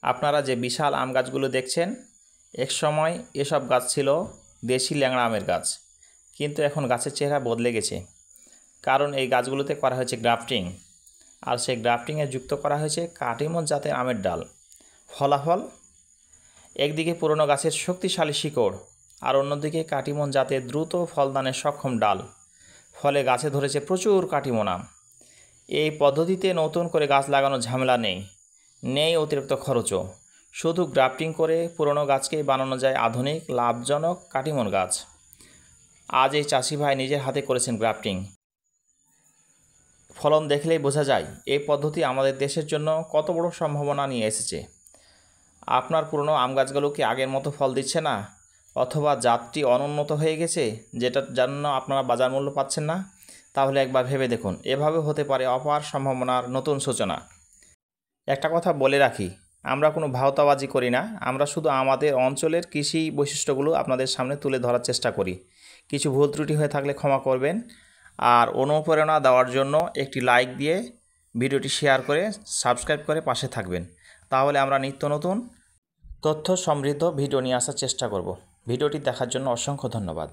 আপনারা যে বিশাল আম গাছগুলো দেখছেন, এক সময় এসব গাছ ছিল দেশি ল্যাংড়া আমের গাছ, কিন্তু এখন গাছের চেহারা বদলে গেছে। কারণ এই গাছগুলোতে করা হয়েছে গ্রাফটিং, আর সেই গ্রাফটিংয়ে যুক্ত করা হয়েছে কাটিমন জাতের আমের ডাল। ফলাফল, একদিকে পুরনো গাছের শক্তিশালী শিকড়, আর অন্যদিকে কাটিমন জাতের দ্রুত ফলদানের সক্ষম ডাল। ফলে গাছে ধরেছে প্রচুর কাটিমন আম। এই পদ্ধতিতে নতুন করে গাছ লাগানোর ঝামেলা নেই অতিরিক্ত খরচও। শুধু গ্রাফটিং করে পুরনো গাছকেই বানানো যায় আধুনিক লাভজনক কাটিমন গাছ। আজ এই চাষি ভাই নিজের হাতে করেছেন গ্রাফটিং। ফলন দেখলেই বোঝা যায় এই পদ্ধতি আমাদের দেশের জন্য কত বড় সম্ভাবনা নিয়ে এসেছে। আপনার পুরনো আম গাছগুলো কি আগের মতো ফল দিচ্ছে না, অথবা জাতটি অনুন্নত হয়ে গেছে যেটার জন্য আপনারা বাজার মূল্য পাচ্ছেন না? তাহলে একবার ভেবে দেখুন, এভাবে হতে পারে অপার সম্ভাবনার নতুন সূচনা। একটা কথা বলে রাখি, আমরা কোনো ভাওতাবাজি করি না, আমরা শুধু আমাদের অঞ্চলের কৃষি বৈশিষ্ট্যগুলো আপনাদের সামনে তুলে ধরার চেষ্টা করি। কিছু ভুল ত্রুটি হয়ে থাকলে ক্ষমা করবেন, আর অনুপ্রেরণা দেওয়ার জন্য একটি লাইক দিয়ে ভিডিওটি শেয়ার করে সাবস্ক্রাইব করে পাশে থাকবেন। তাহলে আমরা নিত্য নতুন তথ্য সমৃদ্ধ ভিডিও নিয়ে আসার চেষ্টা করব। ভিডিওটি দেখার জন্য অসংখ্য ধন্যবাদ।